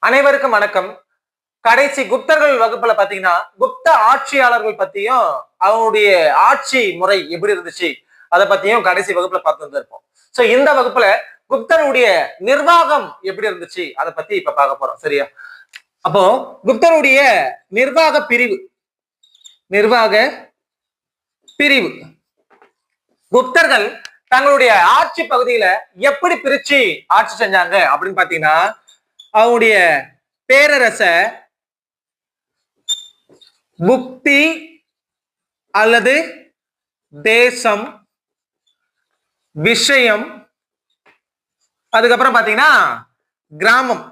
அனைவருக்கும் வணக்கம். கடைசி குப்தர்கள் வகுப்புல பாத்தீங்கன்னா குப்த ஆட்சியாளர்கள் பத்தியும் அவங்களுடைய ஆட்சி முறை எப்படி இருந்துச்சு அதை பத்தியும் கடைசி வகுப்புல பார்த்து இருப்போம். சோ இந்த வகுப்புல குப்தருடைய நிர்வாகம் எப்படி இருந்துச்சு அதை பத்தி இப்ப பார்க்க போறோம். சரியா? அப்போ குப்தருடைய நிர்வாக பிரிவு குப்தர்கள் தங்களுடைய ஆட்சி பகுதியில எப்படி பிரிச்சு ஆட்சி செஞ்சாங்க அப்படின்னு பாத்தீங்கன்னா, அவங்களுடைய பேரரச புக்தி அல்லது தேசம், விஷயம், அதுக்கப்புறம் பாத்தீங்கன்னா கிராமம்,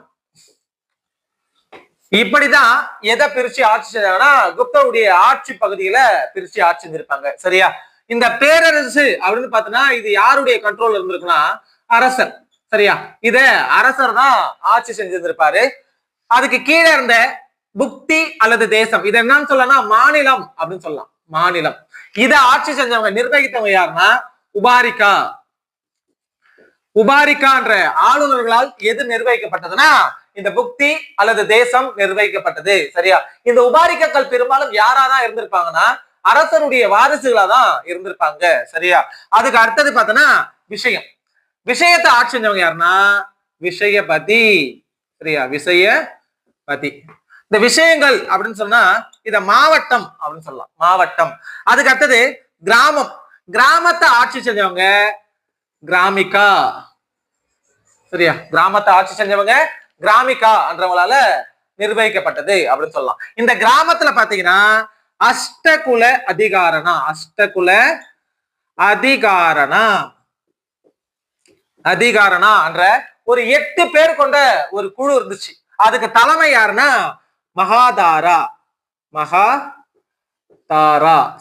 இப்படிதான் எதை பிரிச்சு ஆட்சி செஞ்சாங்கன்னா குப்தருடைய ஆட்சி பகுதியில பிரிச்சு ஆட்சி செஞ்சிருப்பாங்க. சரியா? இந்த பேரரசு அப்படின்னு பாத்தீங்கன்னா இது யாருடைய கண்ட்ரோல் இருந்திருக்குன்னா அரசர். சரியா? இத அரசர் தான் ஆட்சி செஞ்சிருந்திருப்பாரு. அதுக்கு கீழே இருந்த புக்தி அல்லது தேசம், இது என்னன்னு சொல்லலாம், மாநிலம் அப்படின்னு சொல்லலாம். மாநிலம் இதை ஆட்சி செஞ்சவங்க நிர்வகித்தவங்க யாருன்னா உபாரிக்கா என்ற ஆளுநர்களால் எது நிர்வகிக்கப்பட்டதுன்னா இந்த புக்தி அல்லது தேசம் நிர்வகிக்கப்பட்டது. சரியா? இந்த உபாரிக்கர்கள் பெரும்பாலும் யாராதான் இருந்திருப்பாங்கன்னா அரசருடைய வாரிசுகளா தான் இருந்திருப்பாங்க. சரியா? அதுக்கு அடுத்தது பார்த்தோன்னா விஷயத்தை ஆட்சி செஞ்சவங்க யாருன்னா விஷயபதி. சரியா? விஷயபதி. இந்த விஷயங்கள் அப்படின்னு சொன்னா இத மாவட்டம் அப்படின்னு சொல்லலாம். மாவட்டம். அதுக்கு அடுத்தது கிராமத்தை ஆட்சி செஞ்சவங்க கிராமிகா. சரியா? கிராமத்தை ஆட்சி செஞ்சவங்க கிராமிகா என்றவங்களால நிர்வகிக்கப்பட்டது அப்படின்னு சொல்லலாம். இந்த கிராமத்துல பாத்தீங்கன்னா அஷ்டகுல அதிகாரணா என்ற ஒரு 8 பேர் கொண்ட ஒரு குழு இருந்துச்சு. அதுக்கு தலைமை யாருன்னா மகாதாரா.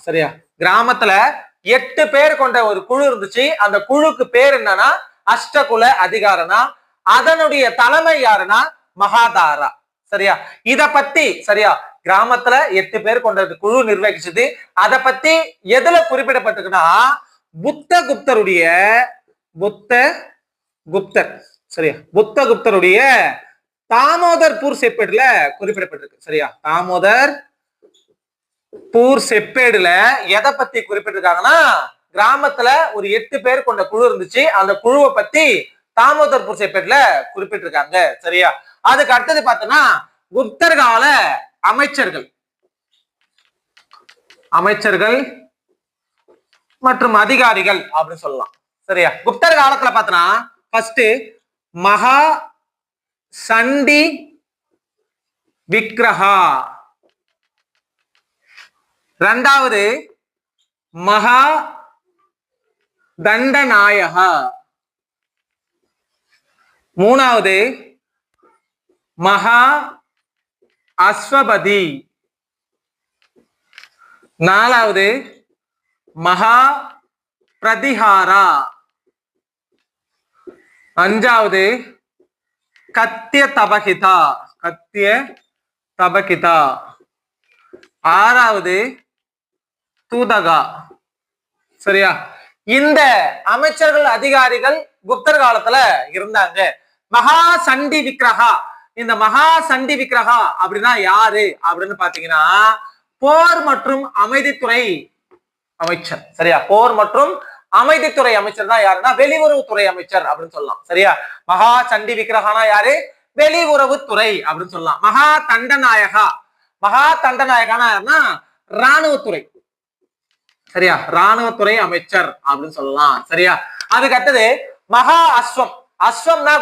சரியா? கிராமத்துல 8 பேர் கொண்ட ஒரு குழு இருந்துச்சு. அந்த குழுக்கு பேர் என்னன்னா அஷ்டகுல அதிகாரணா. அதனுடைய தலைமை யாருன்னா மகாதாரா. சரியா? இத பத்தி சரியா கிராமத்துல 8 பேர் கொண்ட குழு நிர்வகிச்சது. அதை பத்தி எதுல குறிப்பிடப்பட்டிருக்குன்னா புத்தகுப்தருடைய தாமோதர்பூர் செப்பேடுல குறிப்பிடப்பட்டிருக்கு. சரியா? தாமோதர்பூர் செப்பேடுல எதை பத்தி குறிப்பிட்டிருக்காங்கன்னா கிராமத்துல ஒரு 8 பேர் கொண்ட குழு இருந்துச்சு. அந்த குழுவை பத்தி தாமோதர்பூர் செப்பேடுல குறிப்பிட்டிருக்காங்க. சரியா? அதுக்கு அடுத்தது பார்த்தோம்னா குப்தர் கால அமைச்சர்கள் மற்றும் அதிகாரிகள் அப்படின்னு சொல்லலாம். சரியா? குப்தர் காலத்துல பார்த்தோம்னா ஃபர்ஸ்ட் மகா சண்டி விக்கிரகா, இரண்டாவது மகா தண்டநாயகா, மூணாவது மகா அஸ்வபதி, நாலாவது மகா பிரதிஹாரா, அஞ்சாவது கத்திய தபகிதா, ஆறாவது தூதகா. சரியா? இந்த அமைச்சர்கள் அதிகாரிகள் குப்தர் காலத்துல இருந்தாங்க. மகா சண்டி விக்கிரகா, இந்த மகா சண்டி விக்கிரகா அப்படின்னா யாரு அப்படின்னு பாத்தீங்கன்னா போர் மற்றும் அமைதித்துறை அமைச்சர். சரியா? போர் மற்றும் அமைதித்துறை அமைச்சர் தான் யாருன்னா வெளியுறவுத்துறை அமைச்சர் அப்படின்னு சொல்லலாம். சரியா? மகா சண்டி விக்கிரகானா யாரு? வெளியுறவுத்துறை அப்படின்னு சொல்லலாம். மகா தண்டநாயகானா யாருன்னா இராணுவத்துறை. சரியா? இராணுவத்துறை அமைச்சர் அப்படின்னு சொல்லலாம். சரியா? அதுக்கு அடுத்தது மகா அஸ்வம்னா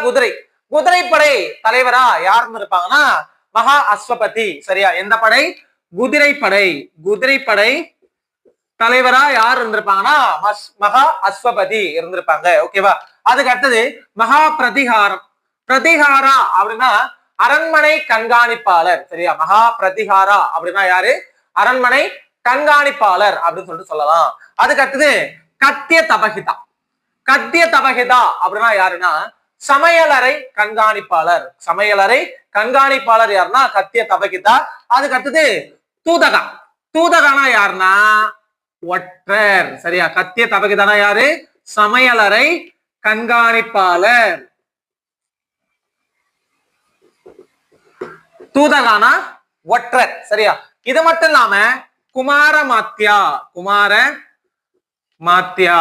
குதிரைப்படை தலைவரா யாருன்னு இருப்பாங்கன்னா மகா அஸ்வபதி. சரியா? எந்த படை? குதிரைப்படை தலைவரா யார் இருந்திருப்பாங்கன்னா மகா அஸ்வபதி இருந்திருப்பாங்க. ஓகேவா? அதுக்கு அடுத்தது மகா பிரதிகாரா அப்படின்னா அரண்மனை கண்காணிப்பாளர். சரியா? மகா பிரதிகாரா அப்படின்னா யாரு? அரண்மனை கண்காணிப்பாளர் அப்படின்னு சொல்லிட்டு சொல்லலாம். அதுக்கு அடுத்தது கத்திய தபகிதா அப்படின்னா யாருன்னா சமையலறை கண்காணிப்பாளர் யாருன்னா கத்திய தபகிதா. அதுக்கு அடுத்தது தூதகானா யாருன்னா ஒற்றர். சரியா? கத்திய தபகிதானா யாரு? சமையலறை கண்காணிப்பாளர். தூதகானா ஒற்றர். சரியா? இது மட்டும் இல்லாம குமாரமாத்யா, குமார மாத்யா.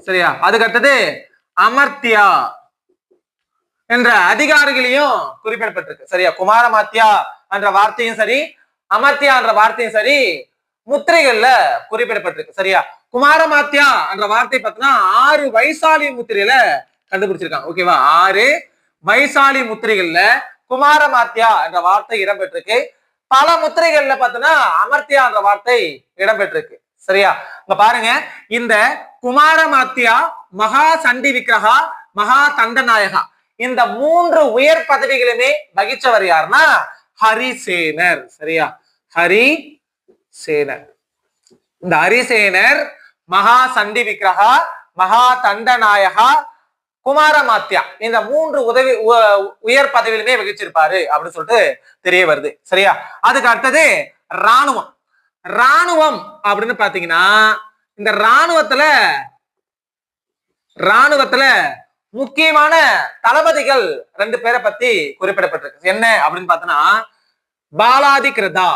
சரியா? அதுக்கு அடுத்தது அமர்த்தியா என்ற அதிகாரிகளையும் குறிப்பிடப்பட்டிருக்கு. சரியா? குமாரமாத்யா என்ற வார்த்தையும் சரி, அமர்த்தியா என்ற வார்த்தையும் சரி முத்திரைகள்ல குறிப்பிடப்பட்டிருக்கு. சரியா? குமாரமாத்யா என்ற வார்த்தை பார்த்தீங்கன்னா 6 வைசாலி முத்திரையில கண்டுபிடிச்சிருக்காங்க. ஓகேவா? 6 வைசாலி முத்திரைகள்ல குமாரமாத்யா என்ற வார்த்தை இடம்பெற்றிருக்கு. பல முத்திரைகள்ல பார்த்தீங்கன்னா அமர்த்தியா என்ற வார்த்தை இடம்பெற்றிருக்கு. சரியா? இங்க பாருங்க, இந்த குமாரமாத்யா, மகா சண்டி விக்கிரகா, மகா தண்டநாயகா இந்த 3 உயர் பதவிகளுமே வகிச்சவர் யாருன்னா ஹரிசேனர். சரியா? ஹரிசேனர். இந்த ஹரிசேனர் மகா சண்டி விக்கிரகா, மகா தண்டநாயகா, குமாரமாத்யா இந்த 3 உயர் பதவியிலுமே வகிச்சிருப்பாரு அப்படின்னு சொல்லிட்டு தெரிய வருது. சரியா? அதுக்கு அடுத்தது ராணுவம். ராணுவம் அப்படின்னு பாத்தீங்கன்னா இந்த ராணுவத்துல முக்கியமான தளபதிகள் 2 பேரை பத்தி குறிப்பிடப்பட்டிருக்கு. என்ன அப்படின்னு பார்த்தோன்னா பாலாதி கிருதா.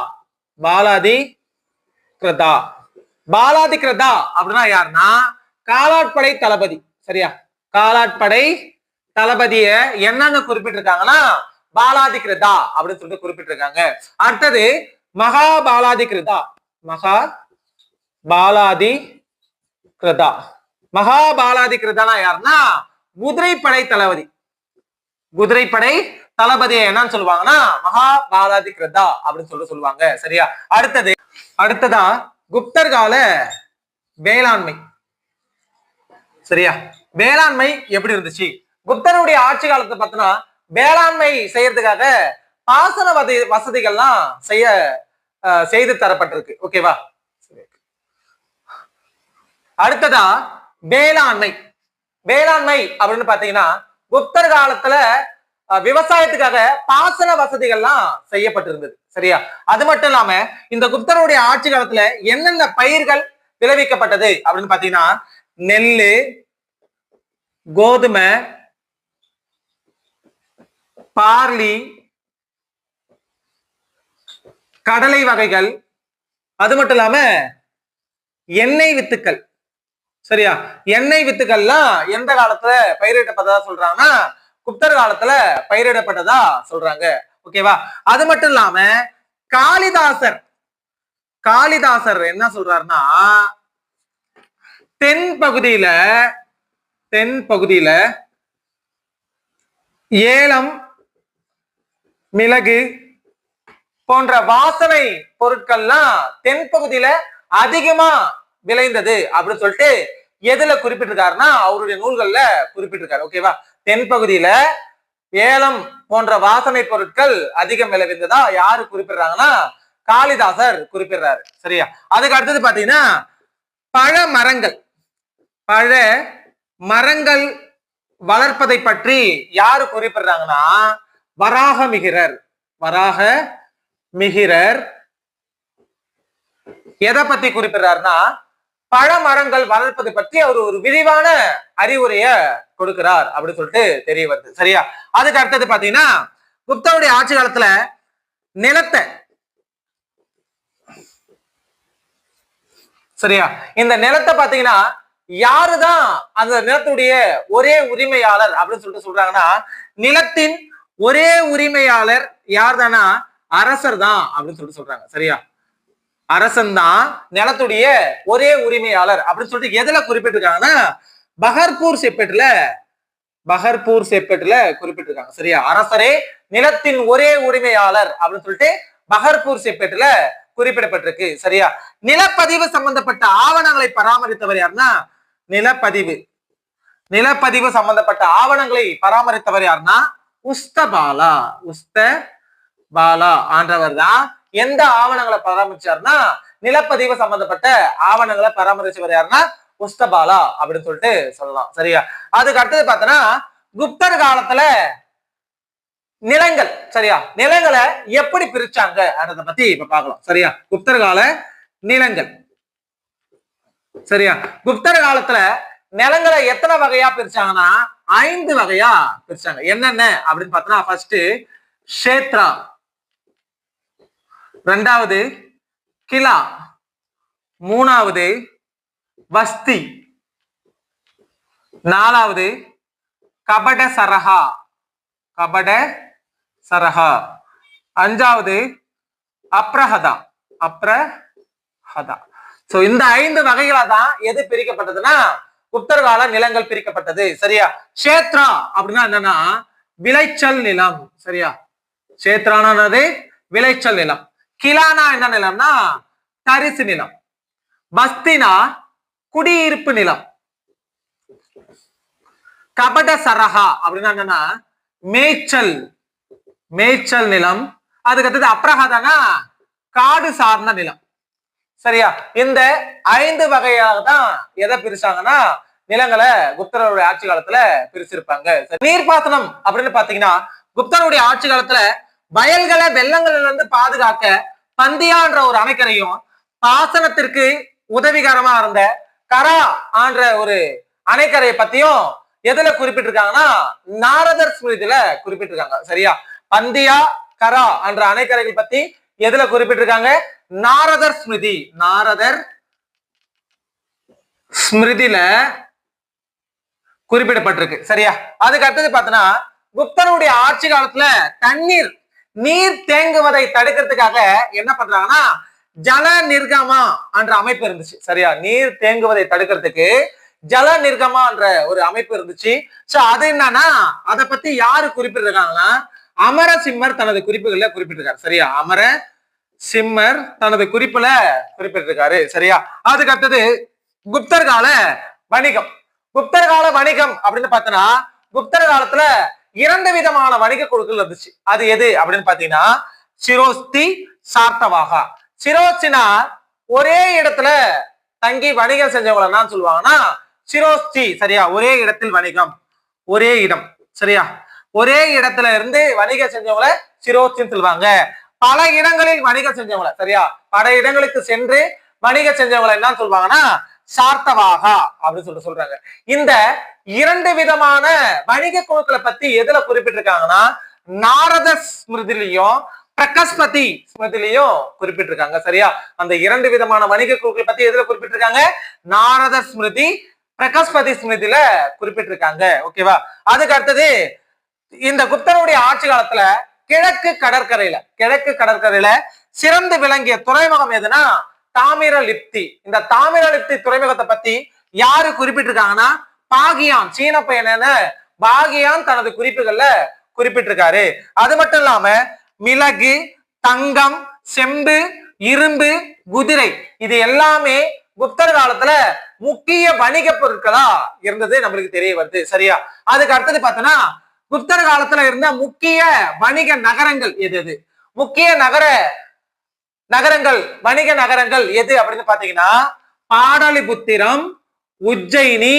பாலாதி கிருதா அப்படின்னா யாருன்னா காலாட்படை தளபதி. சரியா? காலாட்படை தளபதிய என்னன்னு குறிப்பிட்டிருக்காங்கன்னா பாலாதி கிருதா அப்படின்னு சொல்லிட்டு குறிப்பிட்டிருக்காங்க. அடுத்தது மகா பாலாதி கிருதா. மகா பாலாதி கிருதானா யாருன்னா குதிரைப்படை தளபதி. குதிரைப்படை தளபதியை என்னன்னு சொல்லுவாங்கன்னா மகா பாலாதி கிருதா அப்படின்னு சொல்லுவாங்க. சரியா? அடுத்ததா குப்தர் கால வேளாண்மை. சரியா? வேளாண்மை எப்படி இருந்துச்சு? குப்தருடைய ஆட்சி காலத்தை பார்த்தோன்னா வேளாண்மை செய்யறதுக்காக பாசன வசதிகள்லாம் செய்து தரப்பட்டிருக்கு. ஓகேவா? அடுத்ததா வேளாண்மை. வேளாண்மை அப்படின்னு பாத்தீங்கன்னா குப்தர் காலத்துல விவசாயத்துக்காக பாசன வசதிகள்லாம் செய்யப்பட்டிருந்தது. சரியா? அது மட்டும் இல்லாம இந்த குப்தருடைய ஆட்சி காலத்துல என்னென்ன பயிர்கள் விளைவிக்கப்பட்டது அப்படின்னு பாத்தீங்கன்னா நெல்லு, கோதுமை, பார்லி, கடலை வகைகள், அது மட்டும் இல்லாம எண்ணெய் வித்துக்கள். சரியா? எண்ணெய் வித்துக்கள்லாம் எந்த காலத்துல பயிரிடப்பட்டதா சொல்றாங்கன்னா குப்தர் காலத்துல பயிரிடப்பட்டதா சொல்றாங்க. ஓகேவா? அது மட்டும் இல்லாம காளிதாசர் என்ன சொல்றாருன்னா தென் பகுதியில ஏலம், மிளகு போன்ற வாசனை பொருட்கள்லாம் தென் பகுதியில அதிகமா விளைந்தது அப்படின்னு சொல்லிட்டு எதுல குறிப்பிட்டிருக்காருன்னா அவருடைய நூல்கள்ல குறிப்பிட்டிருக்காரு. ஓகேவா? தென் பகுதியில ஏலம் போன்ற வாசனை பொருட்கள் அதிகம் விளைவிந்ததா யாரு குறிப்பிடுறாங்கன்னா காளிதாசர் குறிப்பிடுறாரு. சரியா? அதுக்கு அடுத்தது பாத்தீங்கன்னா பழ மரங்கள் வளர்ப்பதை பற்றி யாரு குறிப்பிடுறாங்கன்னா வராகமிகிரர் எதை பத்தி குறிப்பிடுறாருன்னா பழமரங்கள் வளர்ப்பதை பற்றி அவர் ஒரு விரிவான அறிவுரைய கொடுக்கிறார் அப்படின்னு சொல்லிட்டு தெரிய வருது. சரியா? அதுக்கு அடுத்தது பாத்தீங்கன்னா குப்தருடைய ஆட்சி காலத்துல நிலத்தை, சரியா, இந்த நிலத்தை பாத்தீங்கன்னா யாருதான் அந்த நிலத்துடைய ஒரே உரிமையாளர் அப்படின்னு சொல்லிட்டு சொல்றாங்கன்னா நிலத்தின் ஒரே உரிமையாளர் யார் தானா அரசர் தான் அப்படின்னு சொல்லிட்டு சொல்றாங்க. சரியா? அரசன் தான் நிலத்துடைய ஒரே உரிமையாளர் அப்படின்னு சொல்லிட்டு எதுல குறிப்பிட்டிருக்காங்கன்னா பஹர்பூர் செப்பேட்டுல குறிப்பிட்டிருக்காங்க. சரியா? அரசரே நிலத்தின் ஒரே உரிமையாளர் அப்படின்னு சொல்லிட்டு பஹர்பூர் செப்பேட்டுல குறிப்பிடப்பட்டிருக்கு. சரியா? நிலப்பதிவு சம்பந்தப்பட்ட ஆவணங்களை பராமரித்தவர் யாருன்னா நிலப்பதிவு சம்பந்தப்பட்ட ஆவணங்களை பராமரித்தவர் யாருன்னா உஸ்தபாலா ஆன்றவர் தான் எந்த ஆவணங்களை பராமரிச்சாருன்னா நிலப்பதிவு சம்பந்தப்பட்ட ஆவணங்களை பராமரிச்சவர் யாருன்னா உஸ்தபாலா அப்படின்னு சொல்லிட்டு சொல்லலாம். சரியா? அதுக்கு அடுத்தது பார்த்தோன்னா குப்தர் காலத்துல நிலங்கள், சரியா, நிலங்களை எப்படி பிரிச்சாங்க அதை பத்தி இப்ப பார்க்கலாம். சரியா? குப்தர் கால நிலங்கள். சரியா? குப்தர் காலத்துல நிலங்களை எத்தனை வகையா பிரிச்சாங்கன்னா 5 வகையா பிரிச்சாங்க. என்னென்ன அப்படின்னு பார்த்தோம்னா ஃபர்ஸ்ட் க்ஷேத்ரா. ரெண்டாவது கிலா, மூணாவது வஸ்தி, நாலாவது கபட சரஹா, கபட சரஹா, அஞ்சாவது அப்ரஹதா, அப்ரஹதா. சோ இந்த 5 வகைகளா தான் எது பிரிக்கப்பட்டதுன்னா குப்தர் கால நிலங்கள் பிரிக்கப்பட்டது. சரியா? கஷேத்ரா அப்படின்னா என்னன்னா விளைச்சல் நிலம். சரியா? கஷேத்ரானது விளைச்சல் நிலம். கிலானா என்ன நிலம்னா தரிசு நிலம். பஸ்தினா குடியிருப்பு நிலம். கபட சரஹா அப்படின்னா என்னன்னா மேய்ச்சல், மேய்ச்சல் நிலம். அதுக்கு அடுத்தது அப்ரஹதனா காடு சார்ந்த நிலம். சரியா? இந்த 5 வகையாக தான் எதை பிரிச்சாங்கன்னா நிலங்களை குப்தருடைய ஆட்சி காலத்துல பிரிச்சிருப்பாங்க. நீர்ப்பாசனம் அப்படின்னு பாத்தீங்கன்னா குப்தருடைய ஆட்சி காலத்துல வயல்களை வெள்ளங்கள்ல இருந்து பாதுகாக்க பந்தியான்ற ஒரு அணைக்கரையும், பாசனத்திற்கு உதவிகரமா இருந்த கரா ஆன்ற ஒரு அணைக்கரையை பத்தியும் எதுல குறிப்பிட்டிருக்காங்கன்னா நாரதர் ஸ்மிருதியில குறிப்பிட்டிருக்காங்க. சரியா? பந்தியா கரா என்ற அணைக்கரைகள் பத்தி எதுல குறிப்பிட்டிருக்காங்க? நாரதர் ஸ்மிருதி, நாரதர் ஸ்மிருதியில குறிப்பிடப்பட்டிருக்கு. சரியா? அதுக்கு அடுத்தது பார்த்தோன்னா குப்தருடைய ஆட்சி காலத்துல நீர் தேங்குவதை தடுக்கிறதுக்காக என்ன பண்றாங்கன்னா ஜல நிர்கமா என்ற அமைப்பு இருந்துச்சு. சரியா? நீர் தேங்குவதை தடுக்கிறதுக்கு ஜல நிர்கமா என்ற ஒரு அமைப்பு இருந்துச்சு. சோ அது என்னன்னா அதை பத்தி யாரு குறிப்பிட்டிருக்காங்கன்னா அமரசிம்மர் தனது குறிப்புகள்ல குறிப்பிட்டிருக்காரு. சரியா? அமர சிம்மர் தனது குறிப்புல குறிப்பிட்டிருக்காரு. சரியா? அதுக்கு அடுத்தது குப்தர் கால வணிகம். குப்தர் கால வணிகம் அப்படின்னு பார்த்தோன்னா குப்தர் காலத்துல 2 விதமான வணிக குழுக்கள் இருந்துச்சு. அது எது அப்படின்னு பாத்தீங்கன்னா சிரோஸ்தி, சார்த்தவாகா. சிரோஸ்தினா ஒரே இடத்துல தங்கி வணிகம் செஞ்சவங்களை என்ன சொல்லுவாங்கன்னா சிரோஸ்தி. சரியா? ஒரே இடத்தில் வணிகம், ஒரே இடம். சரியா? ஒரே இடத்துல இருந்து வணிகம் செஞ்சவங்களை சிரோஸ்தின்னு சொல்லுவாங்க. பல இடங்களில் வணிகம் செஞ்சவங்களை, சரியா, பல இடங்களுக்கு சென்று வணிகம் செஞ்சவங்களை என்ன சொல்லுவாங்கன்னா சார்த்தவாகா அப்படின்னு சொல்றாங்க. இந்த 2 விதமான வணிக குழுக்களை பத்தி எதுல குறிப்பிட்டிருக்காங்கன்னா நாரத ஸ்மிருதிலையும் பிரகஸ்பதி ஸ்மிருதிலையும் குறிப்பிட்டிருக்காங்க. சரியா? அந்த 2 விதமான வணிக குழுக்களை பத்தி எதுல குறிப்பிட்டிருக்காங்க? நாரத ஸ்மிருதி, பிரகஸ்பதி ஸ்மிருதியில குறிப்பிட்டிருக்காங்க. ஓகேவா? அதுக்கு அடுத்தது இந்த குப்தருடைய ஆட்சி காலத்துல கிழக்கு கடற்கரையில சிறந்து விளங்கிய துறைமுகம் எதுனா தாமிரலிப்தி. இந்த தாமிரலிப்தி துறைமுகத்தை பத்தி யாரு குறிப்பிட்டிருக்காங்கன்னா பாகியான், சீன பையன பாகியான் தனது குறிப்புகள்ல குறிப்பிட்டிருக்காரு. அது மட்டும் இல்லாம மிளகு, தங்கம், செம்பு, இரும்பு, குதிரை இது எல்லாமே குப்தர் காலத்துல முக்கிய வணிக பொருட்களா இருந்தது நம்மளுக்கு தெரிய வருது. சரியா? அதுக்கு அடுத்தது பார்த்தோன்னா குப்தர் காலத்துல இருந்த முக்கிய வணிக நகரங்கள் எது? முக்கிய நகரங்கள் வணிக நகரங்கள் எது அப்படின்னு பாத்தீங்கன்னா பாடலிபுத்திரம், உஜ்ஜயினி,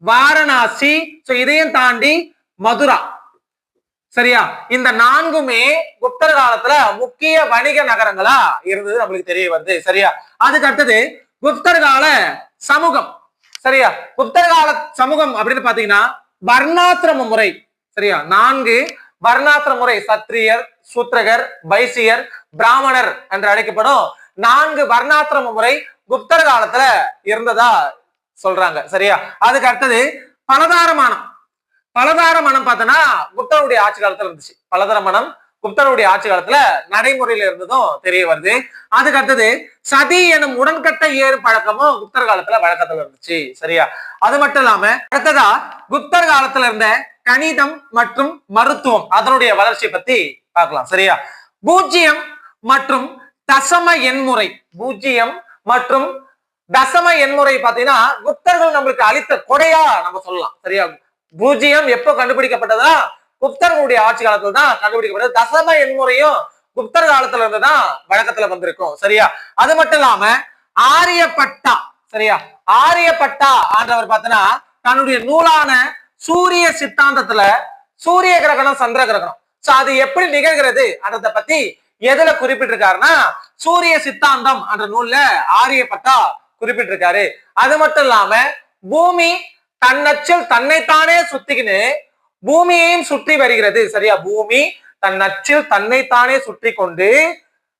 வாரணாசி, இதையும் தாண்டி மதுரா. சரியா? இந்த 4மே குப்தர் காலத்துல முக்கிய வணிக நகரங்களா இருந்தது நம்மளுக்கு தெரிய வருது. சரியா? அதுக்கு அடுத்தது குப்தர் கால சமூகம். சரியா? குப்தர் கால சமூகம் அப்படின்னு பாத்தீங்கன்னா வர்ணாசிரம முறை. சரியா? 4 வர்ணாசிரம முறை, சத்திரியர், சூத்ரகர், வைசியர், பிராமணர் என்று அழைக்கப்படும் 4 வர்ணாசிரம முறை குப்தர் காலத்துல இருந்ததா சொல்றாங்க. சரியா? அதுக்கு அடுத்தது பலதாரமானம். பலதாரமானம் பார்த்தோன்னா குப்தருடைய ஆட்சி காலத்துல இருந்துச்சு. பலதாரமானம் குப்தருடைய ஆட்சி காலத்துல நடைமுறையில இருந்ததும் தெரிய வருது. அதுக்கு அடுத்தது சதி எனும் உடன்கட்டை ஏறும் பழக்கமும் குப்தர் காலத்துல வழக்கத்துல இருந்துச்சு. சரியா? அது மட்டும் இல்லாம அடுத்ததா குப்தர் காலத்துல இருந்த கணிதம் மற்றும் மருத்துவம் அதனுடைய வளர்ச்சியை பத்தி பார்க்கலாம். சரியா? பூஜ்ஜியம் மற்றும் தசம எண்முறை, பூஜ்ஜியம் மற்றும் தசம எண்முறை பாத்தீங்கன்னா குப்தர்கள் நம்மளுக்கு அளித்த கொடையா நம்ம சொல்லலாம். சரியா? பூஜ்ஜியம் எப்போ கண்டுபிடிக்கப்பட்டதா குப்தர்களுடைய ஆட்சி காலத்துல தான் கண்டுபிடிக்கப்பட்டது. தசம எண்முறையும் குப்தர் காலத்துல இருந்துதான் வழக்கத்துல வந்திருக்கும். சரியா? அது மட்டும் இல்லாம ஆரியப்பட்டா. சரியா? ஆரியப்பட்டா ஆண்டவர் பார்த்தனா தன்னுடைய நூலான சூரிய சித்தாந்தத்துல சூரிய கிரகணம், சந்திர கிரகணம், அது எப்படி நிகழ்கிறது அதை பத்தி எதுல குறிப்பிட்டிருக்காருன்னா சூரிய சித்தாந்தம் என்ற நூல்ல ஆரியப்பட்டா குறிப்பிட்டிருக்காரு. அது மட்டும் இல்லாம பூமி தன்னச்சில் தன்னைத்தானே சுத்திக்கின்னு பூமியையும் சுற்றி வருகிறது. சரியா? பூமி தன் அச்சில் தன்னைத்தானே சுற்றி கொண்டு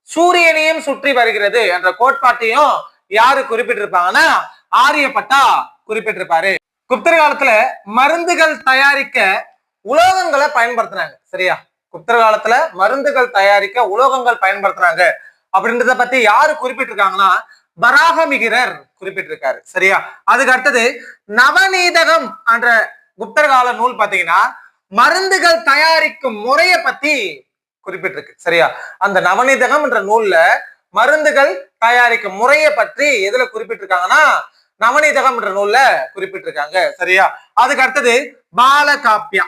சூரியனையும் சுற்றி வருகிறது என்ற கோட்பாட்டையும் யாரு குறிப்பிட்டிருப்பாங்கன்னா ஆரியப்பட்டா குறிப்பிட்டிருப்பாரு. குப்தர் காலத்துல மருந்துகள் தயாரிக்க உலோகங்களை பயன்படுத்தினாங்க. சரியா, குப்தர் காலத்துல மருந்துகள் தயாரிக்க உலோகங்கள் பயன்படுத்துறாங்க அப்படின்றத பத்தி யாரு குறிப்பிட்டிருக்காங்கன்னா வராகமிகிரர் குறிப்பிட்டிருக்காரு. சரியா, அதுக்கு அடுத்தது நவநீதகம் என்ற குப்தர் கால நூல் பாத்தீங்கன்னா மருந்துகள் தயாரிக்கும் முறையை பத்தி குறிப்பிட்டிருக்கு. சரியா, அந்த நவநீதகம் என்ற நூல்ல மருந்துகள் தயாரிக்கும் முறையை பற்றி எதுல குறிப்பிட்டிருக்காங்கன்னா நவநீதகம் என்ற நூல்ல குறிப்பிட்டிருக்காங்க. சரியா, அதுக்கு அடுத்தது பாலகாப்பியா.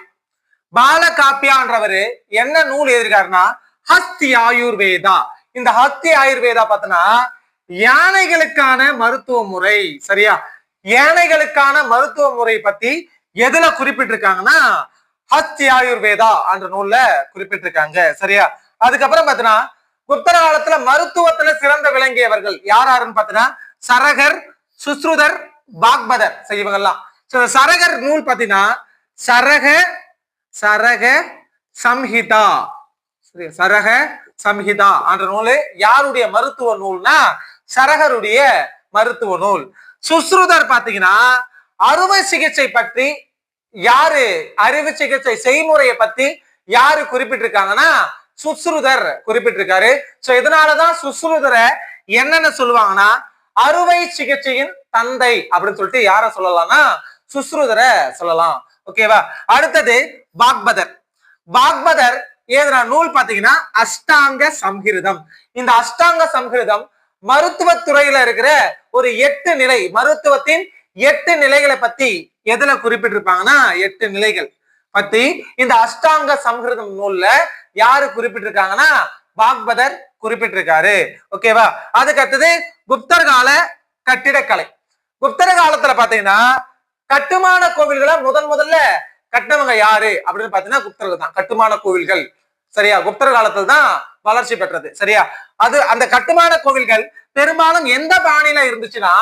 பாலகாப்பியான்றவரு என்ன நூல் எழுதியிருக்காருன்னா ஹஸ்தி ஆயுர்வேதா. இந்த ஹஸ்தி ஆயுர்வேதா பார்த்தனா யானைகளுக்கான மருத்துவ முறை. சரியா, யானைகளுக்கான மருத்துவ முறை பத்தி எதுல குறிப்பிட்டிருக்காங்கன்னா ஹஸ்தி ஆயுர்வேதா என்ற நூல்ல குறிப்பிட்டிருக்காங்க. சரியா, அதுக்கப்புறம் பாத்தீங்கன்னா குப்தர காலத்துல மருத்துவத்துல சிறந்த விளங்கியவர்கள் யாருன்னு பாத்தீங்கன்னா சரகர், சுஸ்ருதர், பாக்பதர் இவங்கெல்லாம். சரகர் நூல் பாத்தீங்கன்னா சரக சம்ஹிதா. சரக சம்ஹிதா என்ற நூல் யாருடைய மருத்துவ நூல்னா சரகருடைய மருத்துவ நூல். சுஸ்ருதர் பாத்தீங்கன்னா அறுவை சிகிச்சை பற்றி யாரு அறுவை சிகிச்சை செய்முறையை பத்தி யாரு குறிப்பிட்டிருக்காங்கன்னா சுஸ்ருதர் குறிப்பிட்டிருக்காரு. சோ இதனாலதான் சுஸ்ருதரை என்னென்ன சொல்லுவாங்கன்னா அறுவை சிகிச்சையின் தந்தை அப்படின்னு சொல்லிட்டு யார சொல்லலாம்னா சுஸ்ருதரை சொல்லலாம். ஓகேவா, அடுத்தது பாக்பதர். பாக்பதர் ஏதுனா நூல் பாத்தீங்கன்னா அஷ்டாங்க சம்ஹிருதம். இந்த அஷ்டாங்க சம்ஹிருதம் மருத்துவத்துறையில இருக்கிற ஒரு 8 நிலை, மருத்துவத்தின் 8 நிலைகளை பத்தி எதுல குறிப்பிட்டிருப்பாங்கன்னா 8 நிலைகள் பத்தி இந்த அஷ்டாங்க சம்ஹிருதம் நூல்ல யாரு குறிப்பிட்டிருக்காங்கன்னா பாக்பதர் குறிப்பிட்டிருக்காரு. ஓகேவா, அதுக்கு அடுத்தது குப்தர் கால கட்டிடக்கலை. குப்தர காலத்துல பாத்தீங்கன்னா கட்டுமான கோவில்களை முதல்ல கட்டினவங்க யாரு அப்படின்னு பாத்தீங்கன்னா குப்தர்கள் தான். கட்டுமான கோவில்கள் சரியா குப்தர் காலத்துல தான் வளர்ச்சி பெற்றது. சரியா, அது அந்த கட்டுமான கோவில்கள் பெரும்பாலும் எந்த பாணியில இருந்துச்சுன்னா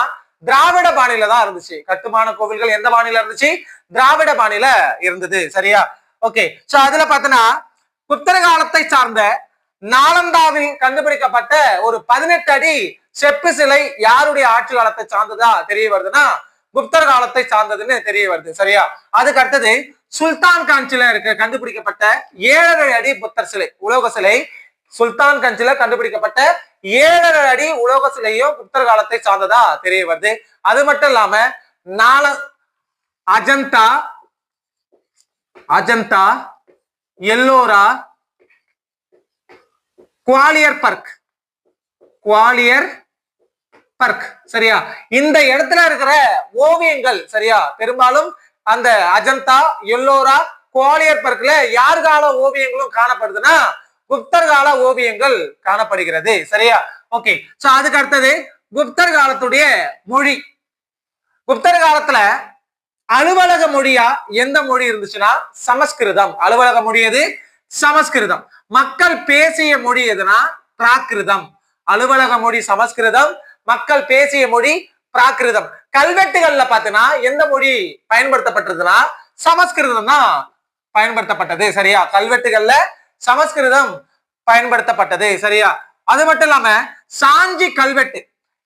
திராவிட பாணியில தான் இருந்துச்சு. கட்டுமான கோவில்கள் எந்த பாணியில இருந்துச்சு? திராவிட பாணியில இருந்தது. சரியா, ஓகே. சோ அதுல பாத்தீங்கன்னா குப்தர காலத்தை சார்ந்த நாலந்தாவில் கண்டுபிடிக்கப்பட்ட ஒரு 18 அடி செப்பு சிலை யாருடைய ஆட்சி காலத்தை சார்ந்ததா தெரிய வருதுன்னா குப்தர் காலத்தை சார்ந்ததுன்னு தெரிய வருது. சரியா, அதுக்கு அடுத்தது சுல்தான் காஞ்சில இருக்க கண்டுபிடிக்கப்பட்ட 7.5 அடி புத்தர் சிலை, உலோக சிலை. சுல்தான் கஞ்சில கண்டுபிடிக்கப்பட்ட 7.5 அடி உலோக சிலையும் குப்தர் காலத்தை சார்ந்ததா தெரிய வருது. அது மட்டும் இல்லாம அஜந்தா, எல்லோரா, குவாலியர் பர்க் சரியா, இந்த இடத்துல இருக்கிற ஓவியங்கள் சரியா பெரும்பாலும் அந்த அஜந்தா, எல்லோரா, குவாலியர் பர்க்ல யார் கால ஓவியங்களும் காணப்படுதுன்னா குப்தர் கால ஓவியங்கள் காணப்படுகிறது. சரியா, ஓகே. சோ அதுக்கு அடுத்தது குப்தர் காலத்துடைய மொழி. குப்தர் காலத்துல அலுவலக மொழியா எந்த மொழி இருந்துச்சுன்னா சமஸ்கிருதம். அலுவலக மொழி எது? சமஸ்கிருதம். மக்கள் பேசிய மொழி எதுனா பிராகிருதம். அலுவலக மொழி சமஸ்கிருதம், மக்கள் பேசிய மொழி பிராகிருதம். கல்வெட்டுகள்ல பாத்தீங்கன்னா எந்த மொழி பயன்படுத்தப்பட்டதுன்னா சமஸ்கிருதம் தான் பயன்படுத்தப்பட்டது. சரியா, கல்வெட்டுகள்ல சமஸ்கிருதம் பயன்படுத்தப்பட்டது. சரியா, அது மட்டும் இல்லாம சாஞ்சி கல்வெட்டு.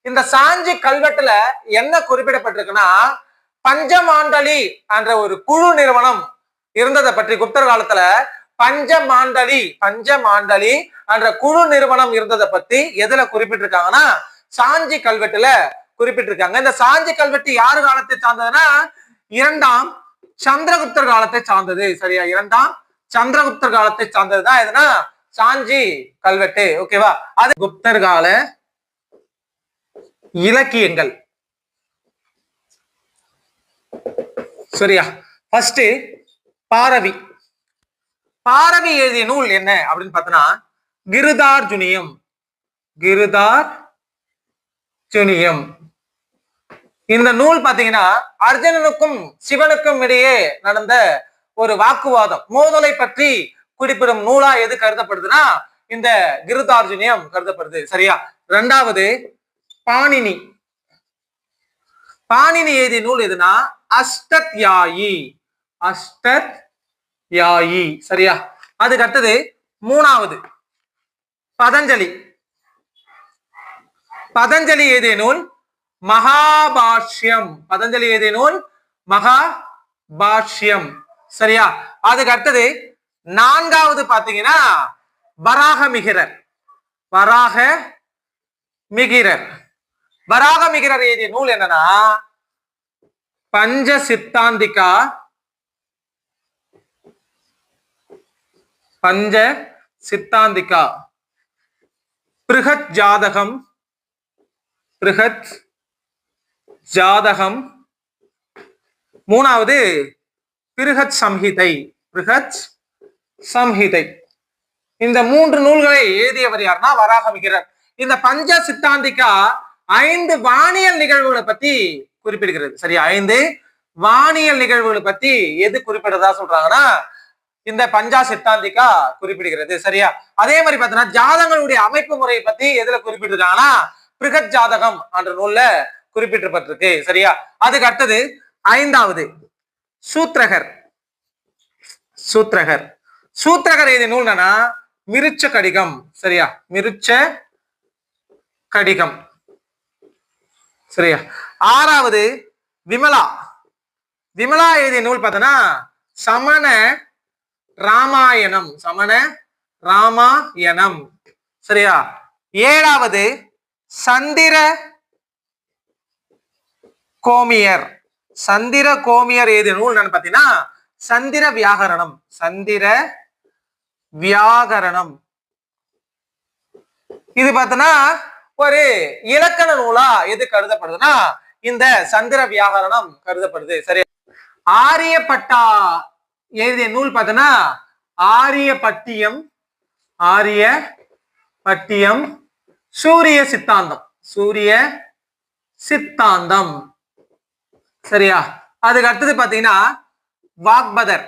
இந்த சாஞ்சி கல்வெட்டுல என்ன குறிப்பிடப்பட்டிருக்குன்னா பஞ்சமாண்டலி என்ற ஒரு குழு நிறுவனம் இருந்ததை பற்றி குப்தர் காலத்துல பஞ்சமாண்டலி என்ற குழு நிறுவனம் இருந்ததை பத்தி எதுல குறிப்பிட்டிருக்காங்கன்னா சாஞ்சி கல்வெட்டுல குறிப்பிட்டிருக்காங்க. இந்த சாஞ்சி கல்வெட்டு யாரு காலத்தை சார்ந்ததுன்னா 2ஆம் சந்திரகுப்தர் காலத்தை சார்ந்தது. சரியா, 2ஆம் சந்திரகுப்தர் காலத்தை சார்ந்ததுதான் எதுனா சாஞ்சி கல்வெட்டு. ஓகேவா, அது குப்தர் கால இலக்கியங்கள். சரியா, ஃபர்ஸ்ட் பாரவி எழுதிய நூல் என்ன அப்படின்னு பார்த்தோன்னா கிருதார்ஜுனியம். இந்த நூல் பாத்தீங்கன்னா அர்ஜுனனுக்கும் சிவனுக்கும் இடையே நடந்த ஒரு வாக்குவாதம், மோதலை பற்றி குறிப்பிடும் நூலா எது கருதப்படுதுன்னா இந்த கிருதார்ஜுனியம் கருதப்படுது. சரியா, 2வது பாணினி எழுதிய நூல் எதுனா அஷ்டத்யாயி. சரியா, அதுக்கு அடுத்தது 3வது பதஞ்சலி எழுதிய நூல் மகாபாஷ்யம். பதஞ்சலி எழுதிய நூல் மகாபாஷ்யம். சரியா? அதுக்கு அடுத்தது நான்காவது பாத்தீங்கன்னா வராகமிகிரர். வராகமிகிரர் வராகமிகிரர் எழுதிய நூல் என்னன்னா பஞ்ச சித்தாந்திகா. பஞ்ச சித்தாந்திகா, பிருகத் ஜாதகம், பிருகத் ஜாதகம். மூணாவது பிருகத் சம்ஹிதை, பிருகத் சம்ஹிதை. இந்த மூன்று நூல்களை எழுதியவர் யாருன்னா வராகமிகிரர். இந்த பஞ்ச சித்தாந்திகா 5 வானியல் நிகழ்வுகளை பத்தி குறிப்பிடுகிறது. சரியா? 5 வானியல் நிகழ்வுகளை பத்தி எது குறிப்பிடுறதா சொல்றாங்கன்னா இந்த பஞ்சா சித்தாந்திகா குறிப்பிடுகிறது. சரியா? அதே மாதிரி பாத்தீங்கன்னா ஜாதகங்களுடைய அமைப்பு முறையை பத்தி எதுல குறிப்பிட்டிருக்காங்கன்னா பிருகத் ஜாதகம் என்ற நூல்ல குறிப்பிட்டிருப்பட்டிருக்கு. சரியா? அதுக்கு அடுத்தது 5வது சூத்ரகர். சூத்ரகர் சூத்ரகர் எழுதிய நூல் என்னன்னா மிருச்ச கடிகம். சரியா? மிருச்ச கடிகம். சரியா? 6வது விமலா. விமலா எழுதிய நூல் பார்த்தோன்னா சமண ராமாயணம். சமண ராமாயணம். சரியா? 7வது சந்திர கோமியர். சந்திர கோமியர் எழுதிய நூல் என்னன்னு பாத்தீங்கன்னா சந்திர வியாகரணம். சந்திர வியாகரணம். இது பார்த்தோன்னா ஒரு இலக்கண நூலா எது கருதப்படுதுன்னா இந்த சந்திர வியாகரணம் கருதப்படுது. சரியா? ஆரியப்பட்டா எழுதிய நூல் பார்த்தோன்னா ஆரியப்பட்டியம். ஆரியப்பட்டியம். சூரிய சித்தாந்தம். சூரிய சித்தாந்தம். சரியா? அதுக்கு அடுத்தது பாத்தீங்கன்னா வாக்பதர்.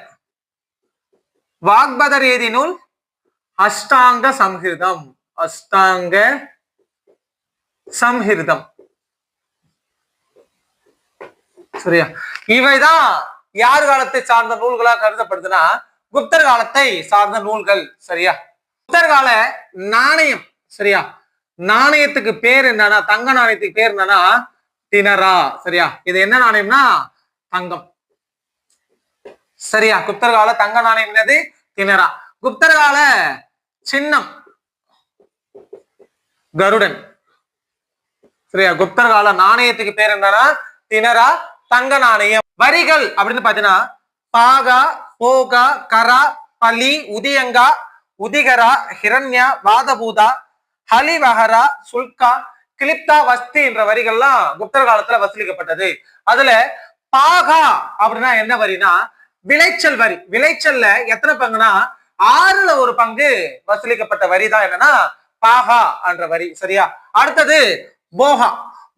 வாக்பதர் எழுதிய நூல் அஷ்டாங்க சம்ஹிருதம். அஷ்டாங்க சம்ஹிருதம். சரியா? இவைதான் யார் காலத்தை சார்ந்த நூல்களா கருதப்படுதுன்னா குப்தர் காலத்தை சார்ந்த நூல்கள். சரியா? குப்தர் கால நாணயம். சரியா? நாணயத்துக்கு பேர் என்னன்னா தங்க நாணயத்துக்கு பேர் என்னன்னா தினரா. சரியா? இது என்ன நாணயம்னா தங்கம். சரியா? குப்தர் கால தங்க நாணயம் என்னது தினரா. குப்தர் கால சின்னம் கருடன். சரியா? குப்தர் கால நாணயத்துக்கு பேர் என்னன்னா தினரா, தங்க நாணயம். வரிகள் அப்படின்னு பாத்தீங்கன்னா பாகா, போகா, கரா, பலி, உதியங்கா, உதிகரா, ஹிரண்யா, வாதபூதா, ஹலிவஹரா, சுல்கா, கிளிப்தா, வஸ்தி என்ற வரிகள்லாம் குப்தர் காலத்துல வசூலிக்கப்பட்டது. அதுல பாகா அப்படின்னா என்ன வரினா விளைச்சல் வரி. விளைச்சல்ல எத்தனை பங்குனா 6ல் 1 பங்கு வசூலிக்கப்பட்ட வரி தான் என்னன்னா பாகா என்ற வரி. சரியா? அடுத்தது போகா.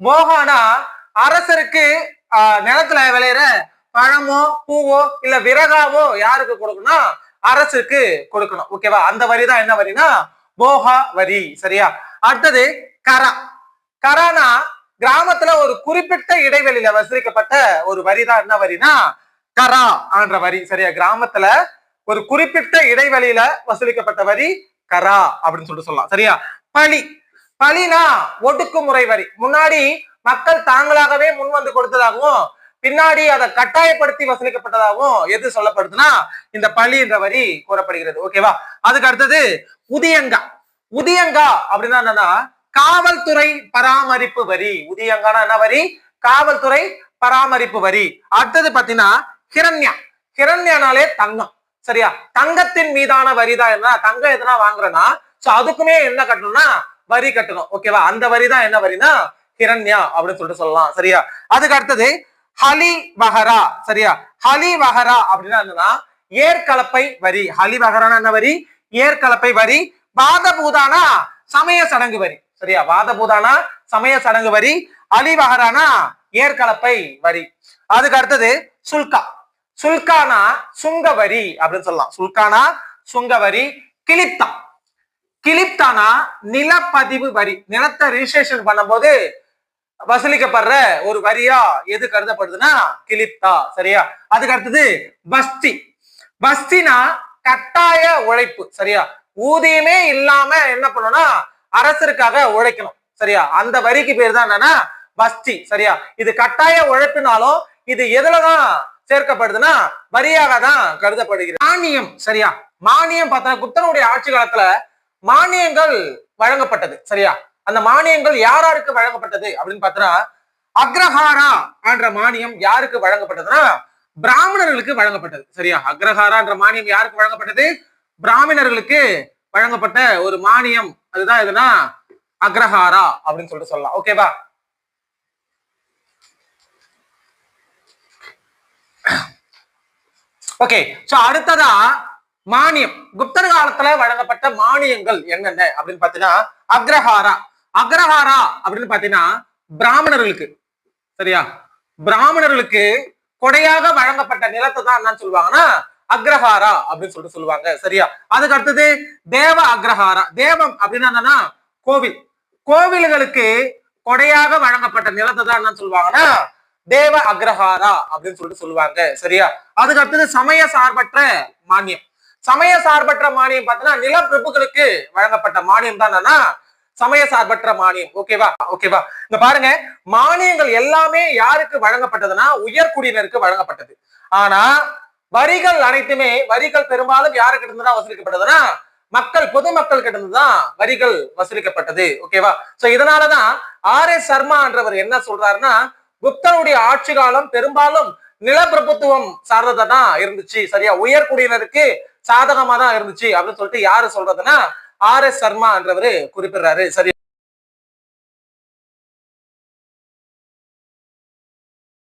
போகானா அரசருக்கு நிலத்துல விளையிற பழமோ பூவோ இல்ல விறகாவோ யாருக்கு கொடுக்கணும்? அரசுக்கு கொடுக்கணும். ஓகேவா? அந்த வரி தான் என்ன வரினா போகா வரி. சரியா? அடுத்தது கரா. கரானா கிராமத்துல ஒரு குறிப்பிட்ட இடைவெளியில வசூலிக்கப்பட்ட ஒரு வரி தான் என்ன வரினா கரா என்ற வரி. சரியா? கிராமத்துல ஒரு குறிப்பிட்ட இடைவெளியில வசூலிக்கப்பட்ட வரி கரா அப்படின்னு சொல்லிட்டு சொல்லலாம். சரியா? பலி. பலினா ஒடுக்குமுறை வரி. முன்னாடி மக்கள் தாங்களாகவே முன் வந்து கொடுத்ததாகவும் பின்னாடி அதை கட்டாயப்படுத்தி வசூலிக்கப்பட்டதாகவும் எது சொல்லப்படுதுன்னா இந்த பலி என்ற வரி கூறப்படுகிறது. ஓகேவா? அதுக்கு அடுத்தது உதியங்கா. உதியங்கா அப்படின்னா என்னன்னா காவல்துறை பராமரிப்பு வரி. உதியங்கானா என்ன வரி? காவல்துறை பராமரிப்பு வரி. அடுத்தது பாத்தீங்கன்னா ஹிரண்யா. ஹிரண்யானாலே தங்கம். சரியா? தங்கத்தின் மீதான வரி தான் என்ன? தங்கம் எதனா வாங்குறேன்னா சோ அதுக்குமே என்ன கட்டணும்னா வரி கட்டணும். ஓகேவா? அந்த வரி தான் என்ன வரினா ஹிரண்யா அப்படின்னு சொல்லிட்டு சொல்லலாம். சரியா? அதுக்கு அடுத்தது ஹலி வஹரா. சரியா? ஹலி வஹரா அப்படின்னா என்னன்னா ஏற்கலப்பை வரி. ஹலி வஹரானா என்ன வரி? ஏற்கலப்பை வரி. வாதபூதானா சமய சடங்கு வரி. சரியா? வாதபூதானா சமய சடங்கு வரி. அலி வஹரானா ஏற்கலப்பை வரி. அதுக்கு அடுத்தது சுல்கா. சுல்கானா சுங்க வரி அப்படின்னு சொல்லலாம். சுல்கானா சுங்க வரி. கிளிப்தா. கிளிப்தானா நிலப்பதிவு வரி. நிலத்தை ரிஜிஸ்ட்ரேஷன் பண்ணும்போது வசூலிக்கப்படுற ஒரு வரியா எது கருதப்படுதுன்னா கிளிப்தா. சரியா? அதுக்கு அடுத்தது பஸ்தி. பஸ்தினா கட்டாய உழைப்பு. சரியா? ஊதியமே இல்லாம என்ன பண்ணணும்னா அரசருக்காக உழைக்கணும். சரியா? அந்த வரிக்கு பேர் தான் என்னன்னா வஸ்தி. சரியா? இது கட்டாய உழைப்பினாலும் இது எதுலதான் சேர்க்கப்படுதுன்னா வரியாக தான் கருதப்படுகிறது. மானியம். சரியா? மானியம் பார்த்தா குப்தனுடைய ஆட்சி காலத்துல மானியங்கள் வழங்கப்பட்டது. சரியா? அந்த மானியங்கள் யாராருக்கு வழங்கப்பட்டது அப்படின்னு பார்த்தா அக்ரஹாரா என்ற மானியம் யாருக்கு வழங்கப்பட்டதுன்னா பிராமணர்களுக்கு வழங்கப்பட்டது. சரியா? அக்ரஹாரா என்ற மானியம் யாருக்கு வழங்கப்பட்டது? பிராமணர்களுக்கு வழங்கப்பட்ட ஒரு மானியம். அதுதான் எதுனா அக்ரஹாரா அப்படின்னு சொல்லிட்டு சொல்லலாம். ஓகேவா? ஓகே. சோ அடுத்ததா மானியம். குப்தர் காலத்துல வழங்கப்பட்ட மானியங்கள் என்னென்ன அப்படின்னு பாத்தீங்கன்னா அக்ரஹாரா. அக்ரஹாரா அப்படின்னு பாத்தீங்கன்னா பிராமணர்களுக்கு. சரியா? பிராமணர்களுக்கு கொடையாக வழங்கப்பட்ட நிலத்தை தான் என்னன்னு சொல்லுவாங்கன்னா அக்ரஹாரா அப்படின்னு சொல்லிட்டு சொல்லுவாங்க. சரியா? அதுக்கு அடுத்தது தேவ அக்ரஹாரா. தேவம் அப்படின்னா என்னன்னா கோவில். கோவில்களுக்கு கொடையாக வழங்கப்பட்ட நிலத்தை தான் என்னன்னு சொல்லுவாங்கன்னா தேவ அக்ரஹாரா அப்படின்னு சொல்லிட்டு சொல்லுவாங்க. சரியா? அதுக்கு அடுத்தது சமய சார்பற்ற மானியம். சமய சார்பற்ற மானியம் பார்த்தீங்கன்னா நிலப்பிரபுக்களுக்கு வழங்கப்பட்ட மானியம் தான் என்னன்னா சமய சார்பற்ற மானியம். ஓகேவா? ஓகேவா? இங்க பாருங்க, மானியங்கள் எல்லாமே யாருக்கு வழங்கப்பட்டதுன்னா உயர்குடியினருக்கு வழங்கப்பட்டது. ஆனா வரிகள் அனைத்துமே வரிகள் பெரும்பாலும் யாருக்கு இருந்துதான் வசூலிக்கப்பட்டதுன்னா மக்கள் பொதுமக்கள் கிட்ட இருந்துதான் வரிகள் வசூலிக்கப்பட்டது. ஓகேவா? சோ இதனாலதான் ஆர்.எஸ். சர்மா என்றவர் என்ன சொல்றாருன்னா குப்தனுடைய ஆட்சி காலம் பெரும்பாலும் நிலப்பிரபுத்துவம் சார்ந்ததா தான் இருந்துச்சு. சரியா? உயர்குடியினருக்கு சாதகமா தான் இருந்துச்சு அப்படின்னு சொல்லிட்டு யாரு சொல்றதுன்னா ஆர்.எஸ். சர்மா என்றவரு குறிப்பிடுறாரு. சரி.